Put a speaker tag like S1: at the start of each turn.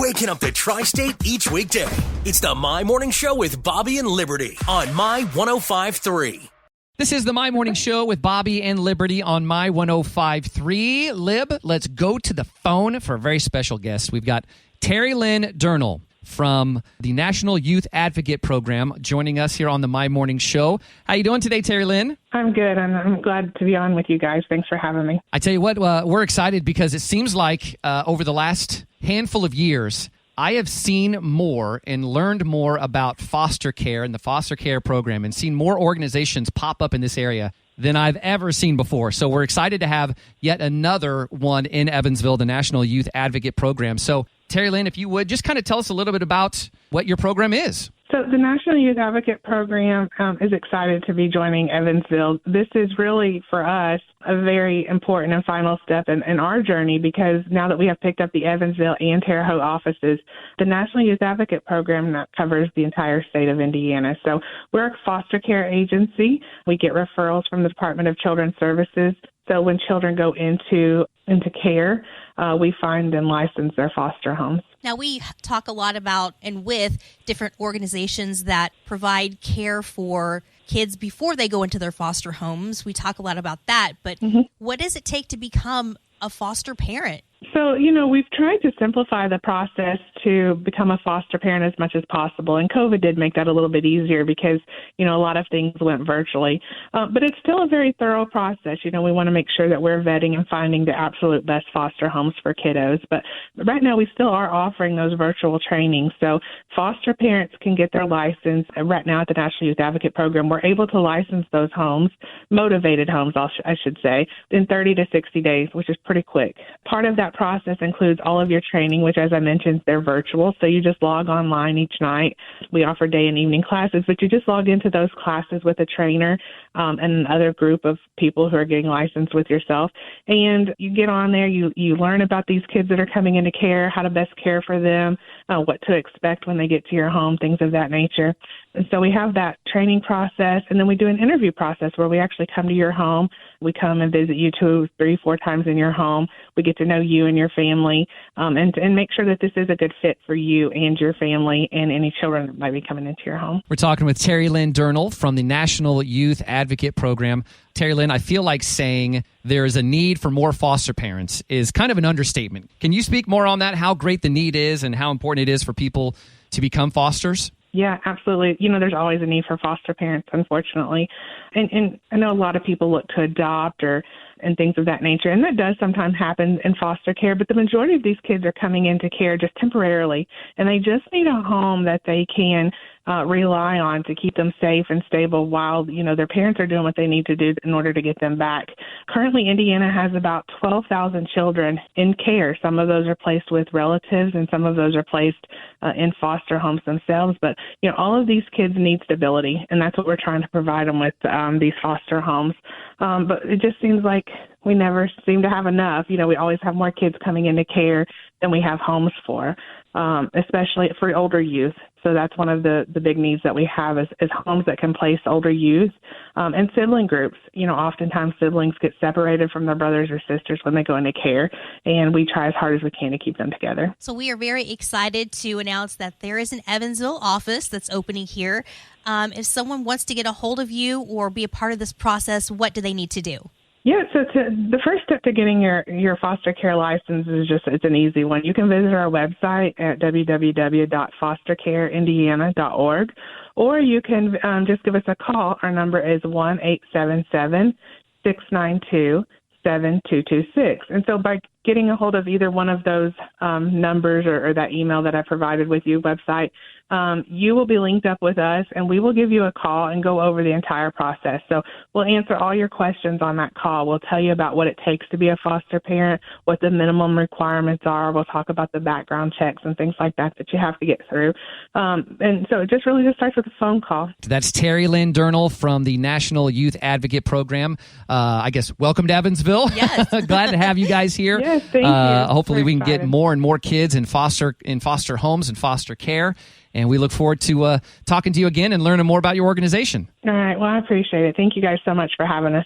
S1: waking up the tri-state each weekday. It's the My Morning Show with Bobby and Liberty on My 105.3.
S2: This is the My Morning Show with Bobby and Liberty on My 105.3. Lib, let's go to the phone for a very special guest. We've got Terry Lynn Durnall from the National Youth Advocate Program joining us here on the My Morning Show. How you doing today, Terry Lynn?
S3: I'm good. I'm glad to be on with you guys. Thanks for having me.
S2: I tell you what, we're excited because it seems like over the last handful of years, I have seen more and learned more about foster care and the foster care program and seen more organizations pop up in this area than I've ever seen before. So we're excited to have yet another one in Evansville, the National Youth Advocate Program. So Terry Lynn, if you would, just kind of tell us a little bit about what your program is.
S3: So the National Youth Advocate Program is excited to be joining Evansville. This is really, for us, a very important and final step in our journey, because now that we have picked up the Evansville and Terre Haute offices, the National Youth Advocate Program now covers the entire state of Indiana. So we're a foster care agency. We get referrals from the Department of Children's Services. So when children go into care, we find and license their foster homes.
S4: Now, we talk a lot about and with different organizations that provide care for kids before they go into their foster homes. We talk a lot about that, but what does it take to become a foster parent?
S3: So, we've tried to simplify the process to become a foster parent as much as possible. And COVID did make that a little bit easier because, a lot of things went virtually. But it's still a very thorough process. We want to make sure that we're vetting and finding the absolute best foster homes for kiddos. But right now we still are offering those virtual trainings. So foster parents can get their license. Right now at the National Youth Advocate Program, we're able to license those homes, motivated homes, I should say, in 30 to 60 days, which is pretty quick. Part of that process includes all of your training, which, as I mentioned, they're virtual. So you just log online each night. We offer day and evening classes, but you just log into those classes with a trainer and another group of people who are getting licensed with yourself. And you get on there, you learn about these kids that are coming into care, how to best care for them, what to expect when they get to your home, things of that nature. And so we have that training process, and then we do an interview process where we actually come to your home. We come and visit you 2, 3, 4 times in your home. We get to know you and your family and make sure that this is a good fit for you and your family and any children that might be coming into your home.
S2: We're talking with Terry Lynn Durnall from the National Youth Advocate Program. Terry Lynn, I feel like saying there is a need for more foster parents is kind of an understatement. Can you speak more on that, how great the need is and how important it is for people to become fosters?
S3: Yeah, absolutely. There's always a need for foster parents, unfortunately. And I know a lot of people look to adopt and things of that nature, and that does sometimes happen in foster care, but the majority of these kids are coming into care just temporarily, and they just need a home that they can rely on to keep them safe and stable while, their parents are doing what they need to do in order to get them back. Currently, Indiana has about 12,000 children in care. Some of those are placed with relatives, and some of those are placed in foster homes themselves. But, all of these kids need stability, and that's what we're trying to provide them with these foster homes. But it just seems like we never seem to have enough. We always have more kids coming into care than we have homes for, especially for older youth. So that's one of the big needs that we have is homes that can place older youth and sibling groups. Oftentimes siblings get separated from their brothers or sisters when they go into care, and we try as hard as we can to keep them together.
S4: So we are very excited to announce that there is an Evansville office that's opening here. If someone wants to get a hold of you or be a part of this process, what do they need to do?
S3: Yeah, so the first step to getting your foster care license is it's an easy one. You can visit our website at www.fostercareindiana.org, or you can just give us a call. Our number is 1-877-692-7226. And so by getting a hold of either one of those numbers or that email that I provided with you, website, you will be linked up with us, and we will give you a call and go over the entire process. So we'll answer all your questions on that call. We'll tell you about what it takes to be a foster parent, what the minimum requirements are. We'll talk about the background checks and things like that you have to get through. And so it just starts with a phone call. That's
S2: Terry Lynn Durnall from the National Youth Advocate Program. I guess welcome to Evansville.
S4: Yes.
S2: Glad to have you guys here.
S3: Yes, thank you.
S2: Hopefully we can get more and more kids in foster homes and foster care. And we look forward to talking to you again and learning more about your organization.
S3: All right. Well, I appreciate it. Thank you guys so much for having us.